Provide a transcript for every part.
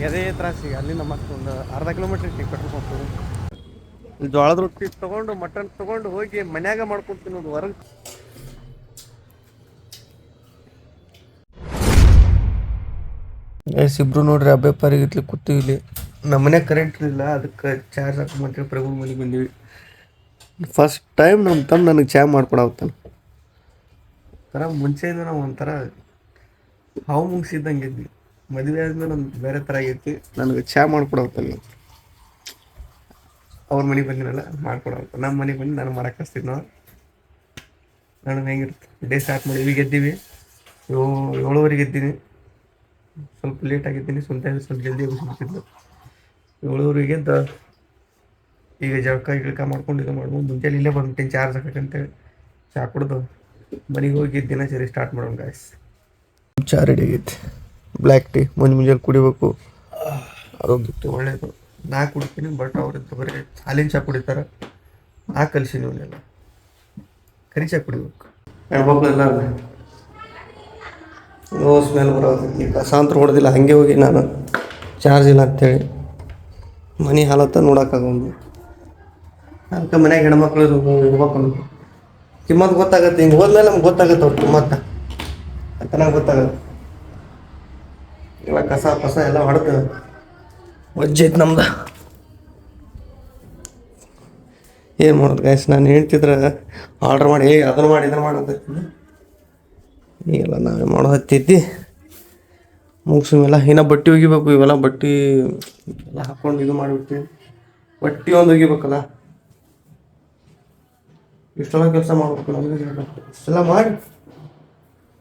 ಅದೇ ತ್ರಾಸಿಗೆ ಅಲ್ಲಿಂದ ಮತ್ತೊಂದು ಅರ್ಧ ಕಿಲೋಮೀಟ್ರ್ ಐತಿ ಪೆಟ್ರೋಲ್ ಪಂಪ್. ಜೋಳದ ರೊಟ್ಟಿ ತೊಗೊಂಡು ಮಟನ್ ತೊಗೊಂಡು ಹೋಗಿ ಮನ್ಯಾಗ ಮಾಡ್ಕೊಂಡು ತಿನ್ನೋದು ಹೊರಗೆ. ಇಬ್ರು ನೋಡ್ರಿ ಹಬ್ಬೆ ಪಾರಿಗಿತ್ಲಿ ಕೂತೀವಿ ಇಲ್ಲಿ. ನಮ್ಮ ಮನೆ ಕರೆಂಟ್ ಇಲ್ಲ, ಅದಕ್ಕೆ ಚಾರ್ಜ್ ಹಾಕೊಂಬಂತೇಳಿ ಪ್ರಭು ಮನೆಗೆ ಬಂದೀವಿ. ಫಸ್ಟ್ ಟೈಮ್ ನಮ್ಮ ತಮ್ಮ ನನಗೆ ಚಹಾ ಮಾಡ್ಕೊಡಾಗ್ತಾನೆ. ಒಂಥರ ಮುಂಚೆಯಿಂದ ನಾವು ಒಂಥರ ಹಾವು ಮುಗಿಸಿದ್ದಂಗೆ ಇದ್ವಿ. ಮದುವೆ ಆದ್ಮೇಲೆ ನಮ್ಗೆ ಬೇರೆ ಥರ ಆಗೈತಿ. ನನಗೆ ಚಹಾ ಮಾಡ್ಕೊಡಾಗ್ತಾನೆ. ಅವ್ರ ಮನೆಗೆ ಬಂದಿನಲ್ಲ ಮಾಡ್ಕೊಡಾಗ್ತಾನೆ. ನಮ್ಮ ಮನೆಗೆ ಬಂದು ನಾನು ಮಾಡಕ್ಕೆ ಹಚ್ತೀನಿ. ನನಗೆ ಹೆಂಗಿರುತ್ತೆ ಡೇ ಸ್ಟಾರ್ಟ್ ಮಾಡಿ ಈಗ ಎದ್ದೀವಿ. 7:30 ಎದ್ದೀನಿ. ಸ್ವಲ್ಪ ಲೇಟ್ ಆಗಿದ್ದೀನಿ. ಸ್ವಲ್ಪ ಜಲ್ದಿ ಹೋಗಿಬಿಟ್ಟಿದ್ದು. 7:30 ಎದ್ದು ಈಗ ಜಳಕ ಮಾಡ್ಕೊಂಡು ಇದು ಮಾಡ್ಬೋದು. ಮುಂಜಾನೆ ಇಲ್ಲೇ ಬಂದ್ಬಿಟ್ಟಿನಿ ಚಾರ್ಜ್ ಹಾಕಂತೇಳಿ. ಚಹಾ ಕುಡ್ದು ಮನೆಗೆ ಹೋಗಿ ದಿನಚರಿ ಸ್ಟಾರ್ಟ್ ಮಾಡೋಣ ಗಾಯ್ಸ್. ಚಹಾ ರೆಡಿ ಆಗೈತಿ. ಬ್ಲ್ಯಾಕ್ ಟೀ ಮುಂಜಾನೆ ಕುಡಿಬೇಕು, ಆರೋಗ್ಯಕ್ಕೆ ಒಳ್ಳೆಯದು. ನಾ ಕುಡಿತೀನಿ, ಬಟ್ ಅವ್ರದ್ದು ಬರೀ ಹಾಲಿನ ಚಹಾ ಕುಡಿತಾರೆ. ನಾ ಕಲಿಸೀನಿ ಇವನ್ನೆಲ್ಲ ಕರಿ ಚಹಾ ಕುಡಿಬೇಕು. ಹೆಣ್ಮಕ್ಳೆಲ್ಲ ಸ್ಮೆಲ್ ಬರೋದೈತಿ. ಕಸ ಅಂತ ಹೊಡೆದಿಲ್ಲ, ಹಾಗೆ ಹೋಗಿ ನಾನು ಚಾರ್ಜ್ ಇಲ್ಲ ಅಂಥೇಳಿ ಮನೆ ಹಾಲತ್ತ ನೋಡೋಕ್ಕಾಗೊಂಡು. ಅದಕ್ಕೆ ಮನ್ಯಾಗ ಹೆಣ್ಮಕ್ಳು ಇರ್ಬೇಕು ಅನ್ನೋದು ಕಿಮ್ಮತ್ತು ಗೊತ್ತಾಗತ್ತೆ. ಹಿಂಗೆ ಹೋದ್ಮೇಲೆ ನಮ್ಗೆ ಗೊತ್ತಾಗತ್ತೆ ಅವ್ರು ಕಿಮ್ಮತ್ತ ಅಂತ ನಂಗೆ ಗೊತ್ತಾಗತ್ತೆ. ಇವಾಗ ಕಸ ಎಲ್ಲ ಹೊಡೆದು ವಜ್ಜೈತೆ ನಮ್ದು. ಏನು ಮಾಡೋದು ಗಾಯ್ಸ್, ನಾನು ಹೇಳ್ತಿದ್ರೆ ಆರ್ಡ್ರ್ ಮಾಡಿ ಅದನ್ನು ಮಾಡಿ ಇದನ್ನು ಮಾಡೋದೈತಿ. ಈಗೆಲ್ಲ ನಾವೇ ಮಾಡೋ ಹತ್ತೈತಿ. ಮುಗಿಸಿವೆಲ್ಲ ಇನ್ನೂ ಬಟ್ಟೆ ಒಗಿಬೇಕು. ಇವೆಲ್ಲ ಬಟ್ಟೆ ಎಲ್ಲ ಹಾಕ್ಕೊಂಡು ಇದು ಮಾಡಿಬಿಡ್ತೀವಿ. ಬಟ್ಟೆ ಒಂದು ಒಗಿಬೇಕಲ್ಲ, ಇಷ್ಟೆಲ್ಲ ಕೆಲಸ ಮಾಡ್ಬೇಕು. ನಮಗೆ ಇಷ್ಟೆಲ್ಲ ಮಾಡಿ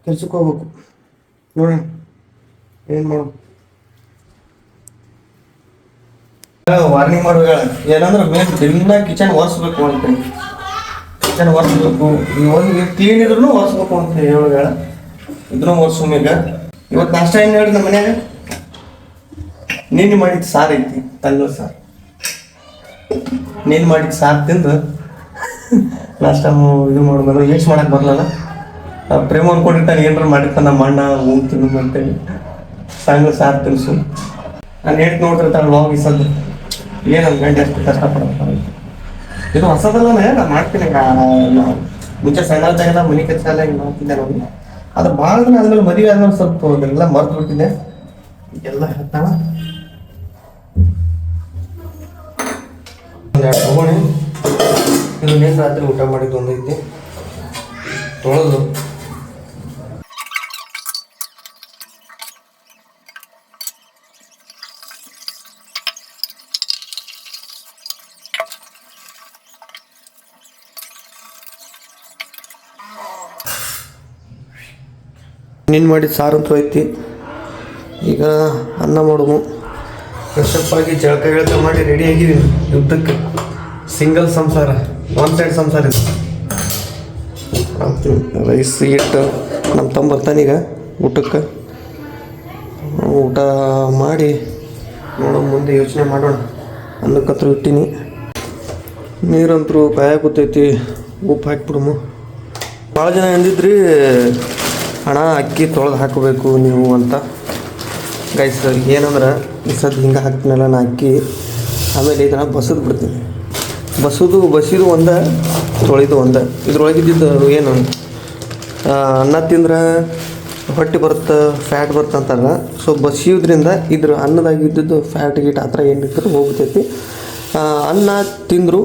ಕೆಲ್ಸಕ್ಕೆ ಹೋಗ್ಬೇಕು. ನೋಡೋಣ ಏನು ಮಾಡೋದು. ವಾರ್ನಿಂಗ್ ಮಾಡುವ ಏನಂದ್ರೆ ಮೇನ್ ದಿನ ಕಿಚನ್ ಒರೆಸ್ಬೇಕು ಅಂತ. ಕಿಚನ್ ಒರೆಸ್ಬೇಕು, ಒಂದು ಕ್ಲೀನ್ ಇದ್ರೂ ಒರೆಸ್ಬೇಕು ಅಂತ ಹೇಳ. ಇದನ್ನು ಒರೆಸ್ಮೇಗ ಇವತ್ತು ನಾಷ್ಟ ಏನು ಹೇಳಿ ನಮ್ಮ ಮನ್ಯಾಗ ನೀನು ಮಾಡಿದ ಸಾರು ಐತಿ. ತನ್ನ ಸಾರು ನೀನು ಮಾಡಿದ ಸಾರು ತಿಂದು ನಾಷ್ಟ ಇದು ಮಾಡೋದು. ವೇಸ್ಟ್ ಮಾಡಕ್ಕೆ ಬರಲ್ಲ. ಪ್ರೇಮ ಅಂದ್ಕೊಂಡಿರ್ತಾನೆ ಏನಾರು ಮಾಡಿರ್ತಾನೆ ನಮ್ಮ ಅಣ್ಣ ಹೋಗಿ ತಿನ್ನೋದು ಅಂತೇಳಿ. ಸಣ್ಣ ಸಾರು ತಿನ್ಸು ನಾನು ಹೇಳ್ತು ನೋಡ್ತಿರ್ತಾನೆ ಲಾಂಗ್ ಇಸದ್ದು ಏನು ನಮ್ಮ ಗಂಟೆ ಅಷ್ಟು ಕಷ್ಟಪಡ್ತಾರೆ. ಇದು ಹೊಸದಲ್ಲೇ ನಾನು ಮಾಡ್ತೀನಿ. ಮುಂಚೆ ಸಣ್ಣದಾಗೆಲ್ಲ ಮನೆ ಕೆಲಸ ಎಲ್ಲ ಹಿಂಗೆ ಮಾಡ್ತಿದ್ದೆ ನೋಡಿ. ಅದು ಭಾಳ ದಿನ ಆದ್ಮೇಲೆ ಮದುವೆ ಆದ್ಮೇಲೆ ಸ್ವಲ್ಪ ಎಲ್ಲ ಮರ್ತು ಬಿಟ್ಟಿದ್ದೆ. ಎಲ್ಲ ಹೇಳ್ತಾನ ತಗೊಂಡು ಇದು ನೇನು ರಾತ್ರಿ ಊಟ ಮಾಡಿದ್ದು ಒಂದೈತಿ ತೊಳೆದು ನೀನು ಮಾಡಿದ ಸಾರು ಅಂತೂ ಐತಿ. ಈಗ ಅನ್ನ ಮಾಡೋದು. ಫ್ರೆಶಪ್ ಆಗಿ ಜಳಕ ಮಾಡಿ ರೆಡಿ ಆಗಿದ್ದೀನಿ ಯುದ್ಧಕ್ಕೆ. ಸಿಂಗಲ್ ಸಂಸಾರ, ಒನ್ ಸೈಡ್ ಸಂಸಾರ ಇದು. ರೈಸ್ ಇಟ್ಟು ನಮ್ಮ ತಮ್ಮ ಬರ್ತಾನೀಗ ಊಟಕ್ಕೆ. ಊಟ ಮಾಡಿ ನೋಡೋ ಮುಂದೆ ಯೋಚನೆ ಮಾಡೋಣ. ಅನ್ನಕ್ಕಂತೂ ಇಟ್ಟೀನಿ. ನೀರಂತರೂ ಕಾಯ ಕೂತೈತಿ. ಉಪ್ಪು ಹಾಕ್ಬಿಡಮು. ಭಾಳ ಜನ ಎಂದಿದ್ರಿ ಹಣ ಅಕ್ಕಿ ತೊಳೆದು ಹಾಕಬೇಕು ನೀವು ಅಂತ. ಗೈಸ್ ಏನಂದ್ರೆ ಈ ಸದ್ದು ಹಿಂಗೆ ಹಾಕ್ತೀನಲ್ಲ ನಾ ಅಕ್ಕಿ, ಆಮೇಲೆ ಇದನ್ನು ಬಸದು ಬಿಡ್ತೀನಿ. ಬಸಿದು ಒಂದ ತೊಳೆದು ಒಂದ. ಇದ್ರೊಳಗಿದ್ದು ಏನು ಅನ್ನ ತಿಂದ್ರೆ ಹೊಟ್ಟೆ ಬರುತ್ತೆ, ಫ್ಯಾಟ್ ಬರುತ್ತೆ ಅಂತಾರಲ್ಲ. ಸೊ ಬಸಿಯೋದ್ರಿಂದ ಇದ್ರ ಅನ್ನದಾಗಿದ್ದು ಫ್ಯಾಟ್ ಗೀಟ್ ಆ ಥರ ಏನಿದ್ರು ಹೋಗ್ತೈತಿ. ಅನ್ನ ತಿಂದರೂ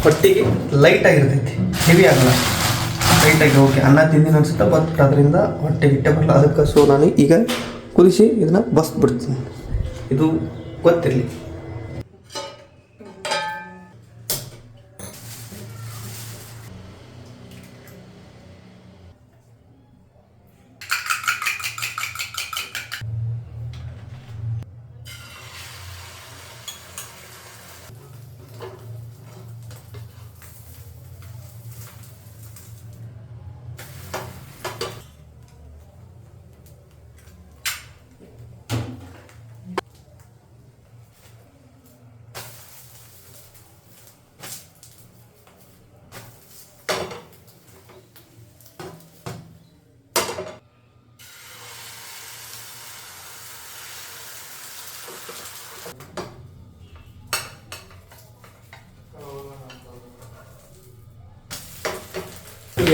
ಹೊಟ್ಟೆಗೆ ಲೈಟಾಗಿರ್ತೈತಿ, ಹೆವಿ ಆಗಲ್ಲ. ಲೈಟಾಗಿ ಓಕೆ ಅನ್ನ ತಿಂದಿನ ಅನ್ಸುತ್ತೆ, ಬಟ್ ಅದರಿಂದ ಹೊಟ್ಟೆ ಗಿಟ್ಟೆ ಬರಲ್ಲ. ಅದಕ್ಕೆ ಸೊ ನಾನು ಈಗ ಕುದಿಸಿ ಇದನ್ನು ಬಸ್ಬಿಡ್ತೀನಿ. ಇದು ಗೊತ್ತಿರಲಿ.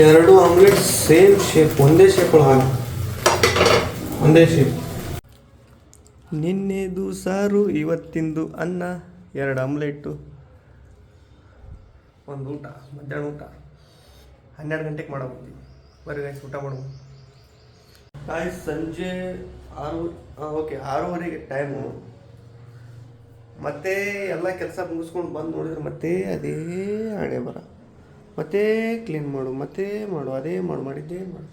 ಎರಡು ಆಮ್ಲೆಟ್ ಸೇಮ್ ಶೇಪ್, ಒಂದೇ ಶೇಪ್ ಒಳಗೆ, ಒಂದೇ ಶೇಪ್. ನಿನ್ನೆದು ಸಾರು, ಇವತ್ತಿಂದು ಅನ್ನ, ಎರಡು ಆಮ್ಲೆಟ್ಟು, ಒಂದು ಊಟ, ಮಧ್ಯಾಹ್ನ ಊಟ 12 ಗಂಟೆಗೆ ಮಾಡಬಹುದು. ಬರೀ ಗೈಸ್ ಊಟ ಮಾಡ್ಬೋದು. ಗಾಯ್ಸ್ ಸಂಜೆ 6:30 ಟೈಮು. ಮತ್ತೆ ಎಲ್ಲ ಕೆಲಸ ಮುಗಿಸ್ಕೊಂಡು ಬಂದು ನೋಡಿದ್ರೆ ಮತ್ತೆ ಅದೇ ಹಣೆ ಬರ, ಮತ್ತೆ ಕ್ಲೀನ್ ಮಾಡು, ಮತ್ತೆ ಮಾಡು, ಅದೇ ಮಾಡಿದ್ದೇ ಮಾಡು.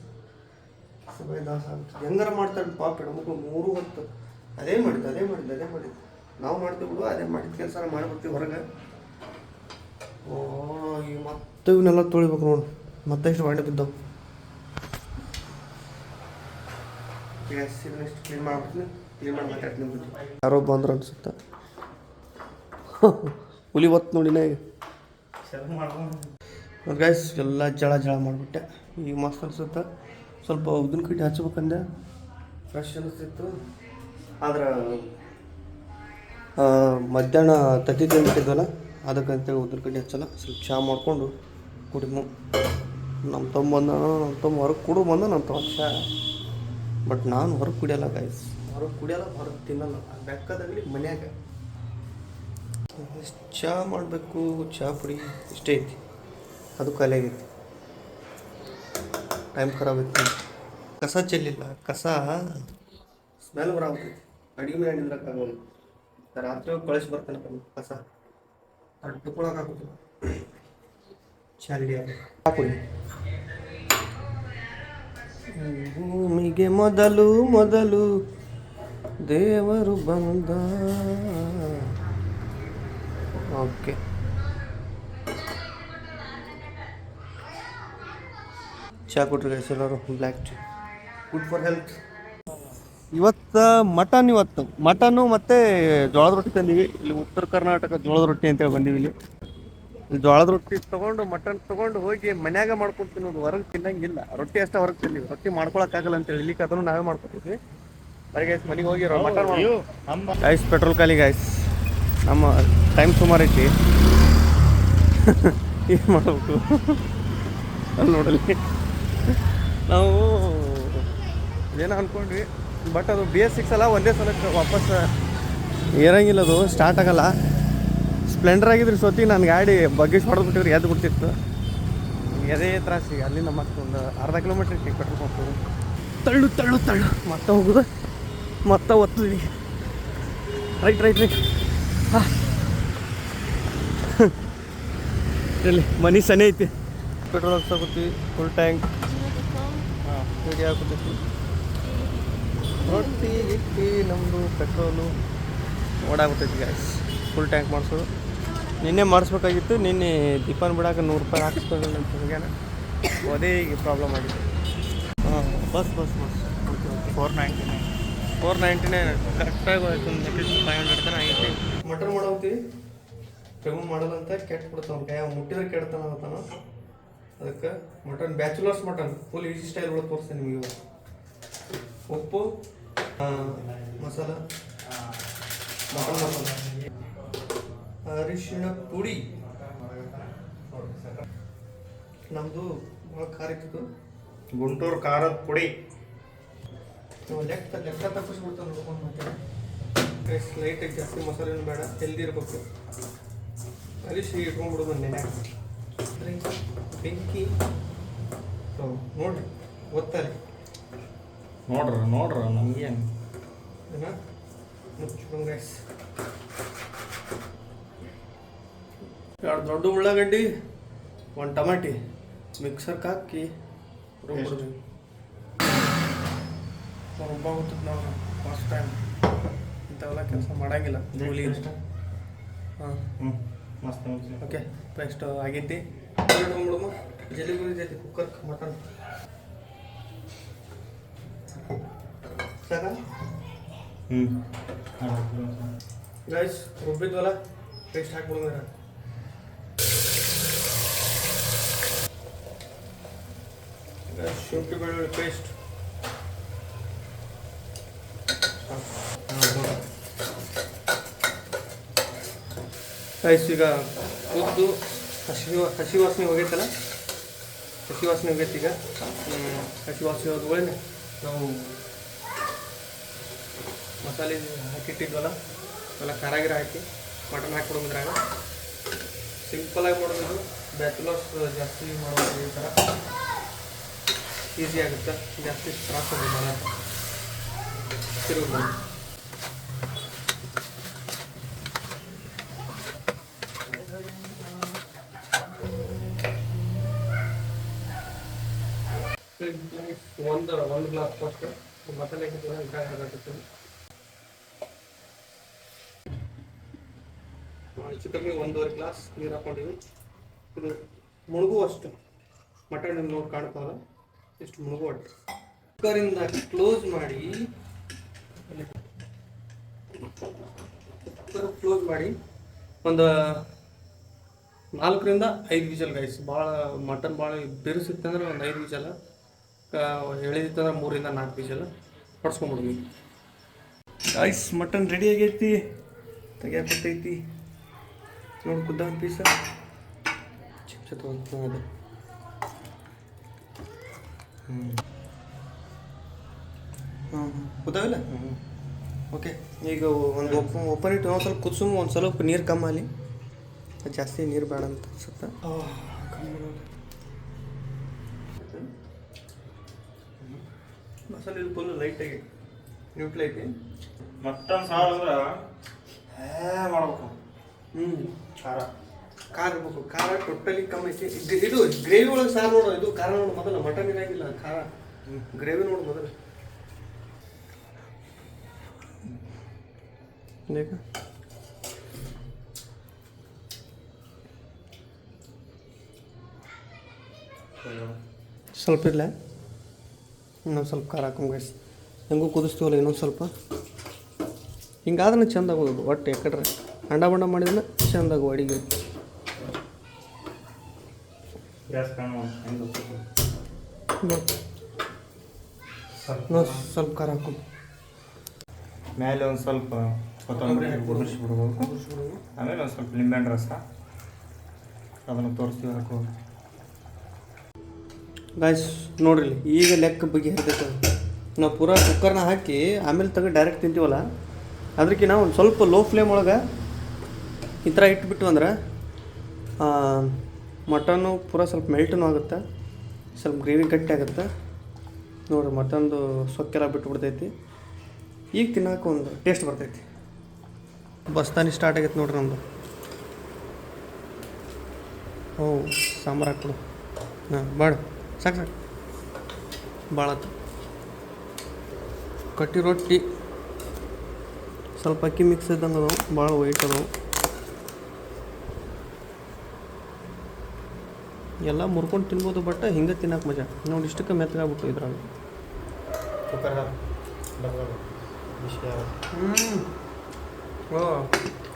ದಾಸ ಆಗ್ತದೆ. ಹೆಂಗಾರ ಮಾಡ್ತಾಳೆ ಪಾಪ ಹೆಣ್ಮಕ್ಳು 3 ಹೊತ್ತು ಅದೇ ಮಾಡಿದ್ದು. ನಾವು ಮಾಡ್ತೀವಿ ಬಿಡು, ಅದೇ ಮಾಡಿದ ಕೆಲಸ ಮಾಡಿಬಿಡ್ತೀವಿ ಹೊರಗೆ. ಈ ಮತ್ತೆ ಇವನ್ನೆಲ್ಲ ತೊಳಿಬೇಕು ನೋಡು, ಮತ್ತೆ ಇಷ್ಟು ಬಾಂಡೆ ಬಿದ್ದವು. ಇದನ್ನೆಷ್ಟು ಕ್ಲೀನ್ ಮಾಡ್ಬಿಡ್ತೀನಿ, ಕ್ಲೀನ್ ಮಾಡಿ ಮಾತಾಡ್ತೀನಿ. ಯಾರೋ ಬಂದ್ರು ಅನ್ಸುತ್ತೆ. ಹುಲಿ ಹೊತ್ತು ನೋಡಿನ ಈಗ ಗೈಸ್ ಎಲ್ಲ ಜಳ ಮಾಡಿಬಿಟ್ಟೆ. ಈಗ ಮಸ್ತ್ ಅನ್ಸುತ್ತೆ. ಸ್ವಲ್ಪ ಉದ್ದಿನ ಕಡ್ಡಿ ಹಚ್ಬೇಕಂದೆ, ಫ್ರೆಶ್ ಅನಿಸ್ತಿತ್ತು. ಆದ್ರೆ ಮಧ್ಯಾಹ್ನ ತತ್ತಿ ತಿಂದ್ಬಿಟ್ಟಿದ್ವಲ್ಲ, ಅದಕ್ಕಂತೇಳಿ ಉದ್ದಿನ ಕಡ್ಡಿ ಹಚ್ಚಲ್ಲ. ಸ್ವಲ್ಪ ಚಹಾ ಮಾಡಿಕೊಂಡು ಕುಡಿದ್ನು. ನಮ್ಮ ತಮ್ಮ ಹೊರಗೆ ಕುಡಿದು ಬಂದ ನಮ್ಮ ತಮ್ಮ ಚಹಾ. ಬಟ್ ನಾನು ಹೊರಗೆ ಕುಡಿಯಲ್ಲ ಗೈಸ್, ಹೊರಗೆ ತಿನ್ನಲ್ಲ. ಬೆಕ್ಕದಾಗಲಿ ಮನ್ಯಾಗ ಚಹಾ ಮಾಡಬೇಕು. ಚಹಾ ಪುಡಿ ಇಷ್ಟೇ ಐತಿ, ಅದು ಖಾಲಿ ಆಗೈತಿ. ಟೈಮ್ ಖರಾಬ್ ಐತಿ. ಕಸ ಚೆಲ್ಲಿಲ್ಲ, ಕಸ ಸ್ಮೆಲ್ ಬರಾಗ್ತೈತಿ. ಅಡುಗೆ ಮೇಲೆ ನಿಂದ್ರಕ್ಕಾಗೋದು. ರಾತ್ರಿ ಹೋಗಿ ಕಳಿಸಿ ಬರ್ತಾನೆ ಕಸ ಅಡ್ಡುಕೊಳಕ್ಕೆ ಆಗೋದಿಲ್ಲ. ಚಲ್ಲಿ ಹಾಕುಡಿ. ಭೂಮಿಗೆ ಮೊದಲು ದೇವರು ಬಂದ. ಓಕೆ, ಚಹಾ ಕೊಟ್ರಿ ಗೈಸ್ ಎಲ್ಲರೂ. Black tea good for health. ಇವತ್ತು ಮಟನ್ನು ಮತ್ತು ಜೋಳದ ರೊಟ್ಟಿ ತಂದೀವಿ. ಇಲ್ಲಿ ಉತ್ತರ ಕರ್ನಾಟಕ ಜೋಳದ ರೊಟ್ಟಿ ಅಂತೇಳಿ ಬಂದೀವಿ. ಇಲ್ಲಿ ಜೋಳದ ರೊಟ್ಟಿ ತೊಗೊಂಡು ಮಟನ್ ತೊಗೊಂಡು ಹೋಗಿ ಮನ್ಯಾಗ ಮಾಡ್ಕೊಂಡು ತಿನ್ನೋದು, ಹೊರಗೆ ತಿನ್ನಂಗಿಲ್ಲ. ರೊಟ್ಟಿ ಅಷ್ಟೇ ಹೊರಗೆ ತಿಂದೀವಿ, ರೊಟ್ಟಿ ಮಾಡ್ಕೊಳಕ್ಕಾಗಲ್ಲ ಅಂತೇಳಿ ಇಲ್ಲಿಕ್ಕೆ ಅದನ್ನು ನಾವೇ ಮಾಡ್ಕೊತೀವಿ. ಬರೀ ಗೈಸ್ ಮನೆಗೆ ಹೋಗಿ ಮಟನ್ ಗೈಸ್. ಪೆಟ್ರೋಲ್ ಖಾಲಿ ಗೈಸ್. ನಮ್ಮ ಟೈಮ್ ಸುಮಾರು ಐತಿ. ಏನು ಮಾಡಬೇಕು ಅಲ್ಲಿ ನೋಡಲಿ. ನಾವು ಏನೋ ಅಂದ್ಕೊಂಡ್ವಿ, ಬಟ್ ಅದು BS6 ಅಲ್ಲ, ಒಂದೇ ಸಲಕ್ಕೆ ವಾಪಸ್ ಏರಂಗಿಲ್ಲ, ಅದು ಸ್ಟಾರ್ಟ್ ಆಗಲ್ಲ. ಸ್ಪ್ಲೆಂಡರ್ ಆಗಿದ್ರೆ ಸೊತ್ತಿಗೆ ನನ್ನ ಗಾಡಿ ಬಗ್ಗಿಸಿ ಹೊಡೆದ್ಬಿಟ್ಟಿವ್ರಿ, ಎದ್ದು ಬಿಡ್ತಿತ್ತು. ಅದೇ ತ್ರಾಸಿಗೆ ಅಲ್ಲಿಂದ ಮತ್ತೊಂದು ಅರ್ಧ ಕಿಲೋಮೀಟ್ರ್ ಇಟ್ಟು ಪೆಟ್ರೋಲ್ ಪಂಪ್ ತಳ್ಳು ಮತ್ತೆ ಹೋಗುದು, ಮತ್ತೆ ಒತ್ತಿದ್ವಿ. ರೈಟ್ ಹಾಂ ಇಲ್ಲಿ ಮನೆ ಸನಿ ಐತಿ. ಪೆಟ್ರೋಲ್ ಹಾಕ್ಸೋಕೊತೀವಿ, ಫುಲ್ ಟ್ಯಾಂಕ್. ಹಾಂ ರೆಡಿ ಹಾಕೋತೈತಿ. ರೊಟ್ಟಿ ಗಿಟ್ಟಿ ನಮ್ಮದು ಪೆಟ್ರೋಲು ಓಡಾಗ್ಬಿಟ್ಟೈತಿ ಗ್ಯಾಸ್. ಫುಲ್ ಟ್ಯಾಂಕ್ ಮಾಡಿಸೋದು. ನಿನ್ನೆ ಮಾಡಿಸ್ಬೇಕಾಗಿತ್ತು, ನಿನ್ನೆ ದೀಪಾನ್ ಬಿಡಾಕ 100 ರೂಪಾಯಿ ಹಾಕಿಸ್ಕೊಳ್ಳಿ ಅಂತ ಹೋಗ್ಯಾನ. ಅದೇ ಈಗ ಪ್ರಾಬ್ಲಮ್ ಆಗಿದೆ. ಹಾಂ ಬಸ್ ಓಕೆ 499 ಕರೆಕ್ಟಾಗಿ ಒಂದು 500 ತನಕ ಆಗೈತಿ. ಮಟನ್ ಮಾಡೋಗ್ತೀವಿ, ಪ್ರಮೋ ಮಾಡಲ್ಲ ಅಂತ ಕೆಟ್ಟು ಬಿಡ್ತಾನೆ. ಕೈ ಮುಟ್ಟಿದ್ರೆ ಕೆಡ್ತಾನ ಅಂತಾನ. ಅದಕ್ಕೆ mutton bachelors mutton full easy style ಒಳಗೆ ತೋರಿಸ್ತೇನೆ ನಿಮಗೆ. ಉಪ್ಪು, ಮಸಾಲ, ಮಟನ್ ಮಸಾಲ, ಅರಿಶಿಣ ಪುಡಿ. ನಮ್ಮದು ಭಾಳ ಖಾರ ಇತ್ತು, ಗುಂಟೂರು ಖಾರದ ಪುಡಿ. ಲೆಕ್ಕ ತಪ್ಪಿಸ್ಬಿಡ್ತಾನೆ ನೋಡ್ಕೊಂಡು. ಮತ್ತೆ ಲೈಟಾಗಿ ಜಾಸ್ತಿ ಮಸಾಲೆನೂ ಬೇಡ, ಹೆಲ್ದಿ ಇರಬೇಕು. ಅರಿಶಿ ಇಟ್ಕೊಂಡ್ಬಿಡೋದು ನೆನೆ ಬೆಂಕಿ. ನೋಡ್ರಿ ಗೊತ್ತಾರೆ, ನೋಡ್ರ ನಮಗೇನು ಮುಚ್ಚಿಕೊಂಡು ಗೈಸ್. 2 ದೊಡ್ಡ ಉಳ್ಳಾಗಡ್ಡಿ, 1 ಟಮಾಟಿ ಮಿಕ್ಸರ್ಗೆ ಹಾಕಿ ರುಬ್ಬಿಡ್ತೀವಿ. ರುಬ್ಬಾಗುತ್ತದೆ. ನಾವು ಫಸ್ಟ್ ಟೈಮ್ ಇಂಥವೆಲ್ಲ ಕೆಲಸ ಮಾಡೋಂಗಿಲ್ಲ. ಹಾಂ ಮಸ್ತ್. ಓಕೆ, ಪೇಸ್ಟ್ ಆಗೈತಿ. ಇಟ್ಕೊಂಡ್ಬಿಡಮ್ಮ. ಜಲ್ದಿ ಗುರಿತೈತಿ ಕುಕ್ಕರ್ ಮಟನ್ ಸಾಕ. ಗೈಸ್ ರುಬ್ಬಿದ್ವಲ್ಲ, ಪೇಸ್ಟ್ ಹಾಕ್ಬಿಡೋಣ. ಶುಂಠಿ ಬೆಳ್ಳುಳ್ಳಿ ಪೇಸ್ಟ್. ರೈಸ್ ಈಗ ಉದ್ದು ಹಸಿ ವಾಸನೆ ಹೋಗೈತಲ್ಲ, ಹಸಿ ವಾಸನೆ ಹೋಗೈತೆ ಈಗ. ಹಸಿ ವಾಸನೆ ಹೋದ್ಮೇಲೆ ನಾವು ಮಸಾಲೆ ಹಾಕಿಟ್ಟಿದ್ವಲ್ಲ ಎಲ್ಲ ಖಾರ ಗಿರ ಹಾಕಿ ಮಟನ್ ಹಾಕಿ ಕೊಡೋದ್ರಾಗ ಸಿಂಪಲಾಗಿ ಮಾಡೋದು. ಬ್ಯಾಚುಲರ್ಸ್ ಜಾಸ್ತಿ ಮಾಡೋದು ಈ ಥರ ಈಸಿ ಆಗುತ್ತೆ, ಜಾಸ್ತಿ ತ್ರಾಸ ಮಾಡೋದು. ತಿರುಗಿ ಒಂದು ಗ್ಲಾಸ್ ಫಸ್ಟ್ ಮಸಾಲೆ ಹಾಕಿ ಹೆಚ್ಚು ಕಮ್ಮಿ 1.5 ಗ್ಲಾಸ್ ನೀರು ಹಾಕೊಂಡಿವಿ. ಇದು ಮುಳುಗುವಷ್ಟು ಮಟನ್ ನೋಡಿ ಕಾಣ್ತಾವಲ್ಲ, ಇಷ್ಟು ಮುಳುಗುವಷ್ಟು ಕುಕ್ಕರಿಂದ ಕ್ಲೋಸ್ ಮಾಡಿ ಒಂದು 4ರಿಂದ 5 ವಿಷಲ್ ಗೈಸ್. ಭಾಳ ಮಟನ್ ಭಾಳ ಬಿರುಸಿತ್ತಂದ್ರೆ ಒಂದು 5 ವಿಷಲ, ಎಳೆದಿತ್ತಂದ್ರೆ 3ರಿಂದ 4 ವಿಷಲ್ ಹೊಡ್ಸ್ಕೊಂಡ್ಬಿಡ್ವಿ. ಗೈಸ್ ಮಟನ್ ರೆಡಿ ಆಗೈತಿ, ತೆಗಿಯಾಕತ್ತೈತಿ ನೋಡಿ. ಕುದ್ದ ಒಂದು ಪೀಸ ಚಿಪ್ಸ್ ತೊಗೊಂಡು ಅದು ಕುದ್ದಾವಿಲ್ಲ. ಓಕೆ, ಈಗ ಒಂದು ಓಪನ್ ಇಟ್ಟು ಒಂದು ಸ್ವಲ್ಪ ಕುದಿಸು, ಒಂದು ಸ್ವಲ್ಪ ನೀರು ಕಮ್ಮಿ, ಜಾಸ್ತಿ ನೀರು ಬೇಡ ಅಂತ ಅನ್ಸುತ್ತೆ. ಮಸಾಲೆ ಫುಲ್ ಲೈಟಾಗಿ ನ್ಯೂಟ್ಲ್ ಐತಿ. ಮಟನ್ ಸಾರು ಅಂದ್ರೆ ಮಾಡ್ಬೇಕು. ಖಾರ ಇರ್ಬೇಕು, ಖಾರ ಟೋಟಲಿ ಕಮ್ಮಿ ಐತಿ. ಇದು ಗ್ರೇವಿ ಒಳಗೆ ಸಾರು ನೋಡು, ಇದು ಖಾರ ನೋಡು ಮೊದಲು. ಮಟನ್ ಇರಂಗಿಲ್ಲ, ಖಾರ ಗ್ರೇವಿ ನೋಡು ಮೊದಲು. ಸ್ವಲ್ಪ ಇಲ್ಲ, ಇನ್ನೊಂದು ಸ್ವಲ್ಪ ಖಾರ ಹಾಕೊಂಡ್ ಗೈಸ್. ಹೆಂಗೂ ಕುದಿಸ್ತೀವಲ್ಲ ಇನ್ನೊಂದು ಸ್ವಲ್ಪ, ಹಿಂಗಾದ್ರೆ ಚೆಂದ ಆಗೋದು. ಒಟ್ಟು ಯಾಕಡ್ರೆ ಅಂಡ ಬಂಡ ಮಾಡಿದ್ರೆ ಚೆಂದ ಆಗೋ ಅಡಿಗೆ. ಸ್ವಲ್ಪ ಖಾರ ಹಾಕೊಂಡು ಮೇಲೆ ಒಂದು ಸ್ವಲ್ಪ ಕೊತ್ತಂಬರಿ ಬಿಡ್ಬೋದು. ಆಮೇಲೆ ಒಂದು ಸ್ವಲ್ಪ ಲಿಂಬೆಹಣ್ಣು ರಸ ಅದನ್ನು ತೋರಿಸ್ತೀವಿ, ಹಾಕೋ ಗಾಯ್ಸ್. ನೋಡ್ರಿ ಈಗ ಲೆಕ್ಕ ಬಗ್ಗೆ ಹೇಳ್ತೈತೆ. ನಾವು ಪೂರಾ ಕುಕ್ಕರ್ನ ಹಾಕಿ ಆಮೇಲೆ ತೆಗೆದು ಡೈರೆಕ್ಟ್ ತಿಂತೀವಲ್ಲ, ಅದಕ್ಕೆ ನಾವು ಒಂದು ಸ್ವಲ್ಪ ಲೋ ಫ್ಲೇಮ್ ಒಳಗೆ ಈ ಥರ ಇಟ್ಬಿಟ್ಟು ಅಂದ್ರೆ ಮಟನ್ನು ಪೂರಾ ಸ್ವಲ್ಪ ಮೆಲ್ಟೂ ಆಗುತ್ತೆ, ಸ್ವಲ್ಪ ಗ್ರೇವಿ ಗಟ್ಟಿ ಆಗುತ್ತೆ. ನೋಡಿರಿ ಮಟನ್ದು ಸೊಕ್ಕೆಲ್ಲ ಬಿಟ್ಟುಬಿಡ್ತೈತಿ. ಈಗ ತಿನ್ನೋಕೆ ಒಂದು ಟೇಸ್ಟ್ ಬರ್ತೈತಿ. ಬಸ್ತಾನಿ ಸ್ಟಾರ್ಟ್ ಆಗೈತೆ ನೋಡ್ರಿ ನಮ್ಮದು. ಸಾಂಬಾರು ಹಾಕ್ಬಿಡು. ಬಾಡ ಸಾಕು ಭಾಳ ಕಟ್ಟಿ ರೊಟ್ಟಿ ಸ್ವಲ್ಪ ಅಕ್ಕಿ ಮಿಕ್ಸ್ ಇದ್ದಂಗೆ ಅದಾವೆ, ಭಾಳ ವೈಟ್ ಅದಾವೆ. ಎಲ್ಲ ಮುರ್ಕೊಂಡು ತಿನ್ಬೋದು, ಬಟ್ ಹಿಂಗೆ ತಿನ್ನಕ್ಕೆ ಮಜಾ ನೋಡಿ. ಇಷ್ಟಕ್ಕೆ ಮೆತ್ತಗಾಗ್ಬಿಟ್ಟು ಇದ್ರಾಗ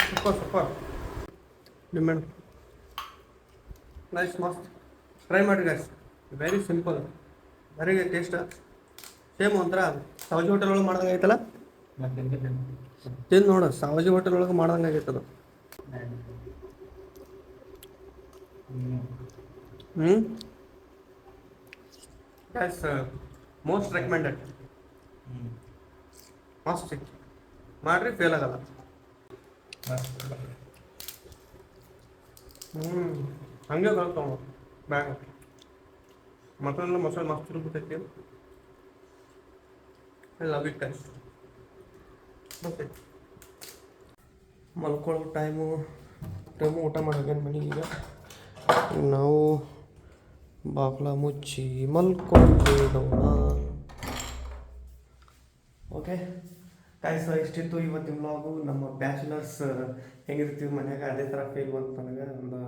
ಕುಕ್ಕರ್ ಸೂಪರ್ ಡಿಮ್ಯಾಂಡ್. ನೈಸ್, ಮಸ್ತ್. ಟ್ರೈ ಮಾಡಿ guys, very simple, very taste. Same ಒಂಥರ ಸಾವಜಿ ಹೋಟೆಲ್ ಒಳಗೆ ಮಾಡ್ದಂಗೆ ಐತಲ್ಲ, ತಿಂದು ನೋಡು. ಸಾವಜಿ ಹೋಟೆಲ್ ಒಳಗೆ ಮಾಡ್ದಂಗೆ ಆಗೈತದು. Guys most recommended. ಮಸ್ತ್ ಮಾಡ್ರಿ, ಫೇಲ್ ಆಗಲ್ಲ. ಹಂಗೆ ಕಲ್ತ್ಕೊಂಡು ಬ್ಯಾಗ ಮಸಾಲೆ ಮಸ್ತ್ ಇರ್ಬಿಟ್ಟೈತಿ. I love it guys. ಮತ್ತೆ ಮಲ್ಕೊಳ್ಳೋ ಟೈಮು ಊಟ ಮಾಡೋಗೇನು ಮನೆಗೆ. ಈಗ ನಾವು ಬಾಗ್ಲ ಮುಚ್ಚಿ ಮಲ್ಕೊಂಡೇನೋಣ. ಓಕೆ ಕಾಯ್ಸ, ಇಷ್ಟಿತ್ತು ಇವತ್ತಿನ ವ್ಲಾಗು. ನಮ್ಮ ಬ್ಯಾಚುಲರ್ಸ್ ಹೆಂಗಿರ್ತೀವಿ ಮನ್ಯಾಗ ಅದೇ ಥರ ಫೀಲ್ ಬಂತು ನನಗೆ. ಒಂದು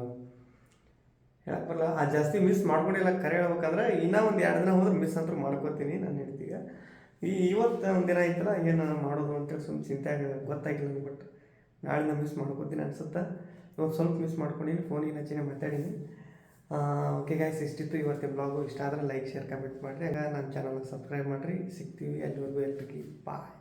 ಹೇಳಕ್ಕೆ ಬರಲ್ಲ, ಜಾಸ್ತಿ ಮಿಸ್ ಮಾಡ್ಕೊಂಡಿಲ್ಲ. ಕರೆ ಹೇಳ್ಬೇಕಂದ್ರೆ ಇನ್ನೂ ಒಂದು 2 ದಿನ ಹೋದ್ರೆ ಮಿಸ್ ಅಂತೂ ಮಾಡ್ಕೋತೀನಿ ನಾನು ಹೇಳ್ತೀಗ. ಇವತ್ತು ಒಂದು ದಿನ ಐತಲ್ಲ, ಏನು ಮಾಡೋದು ಅಂತೇಳಿ ಸುಮ್ಮನೆ ಚಿಂತೆ ಗೊತ್ತಾಗಿಲ್ಲ ನನಗೆ. ಬಟ್ ನಾಳಿನ ಮಿಸ್ ಮಾಡ್ಕೋತೀನಿ ಅನ್ಸುತ್ತೆ. ಇವತ್ತು ಸ್ವಲ್ಪ ಮಿಸ್ ಮಾಡ್ಕೊಂಡಿನಿ, ಫೋನಿಗೆ ಹಚ್ಚಿನೇ ಮಾತಾಡೀನಿ. ಓಕೆ ಗಾಯ್ಸ್, ಇಷ್ಟಿತ್ತು ಇವತ್ತಿನ ಬ್ಲಾಗು. ಇಷ್ಟ ಆದರೆ ಲೈಕ್, ಶೇರ್, ಕಮೆಂಟ್ ಮಾಡಿರಿ. ನನ್ನ ಚಾನಲ್ನ ಸಬ್ಸ್ಕ್ರೈಬ್ ಮಾಡಿರಿ. ಸಿಗ್ತೀವಿ ಅಲ್ಲಿವರೆಗೂ ಎಲ್ರಿಗೂ ಬಾಯ್.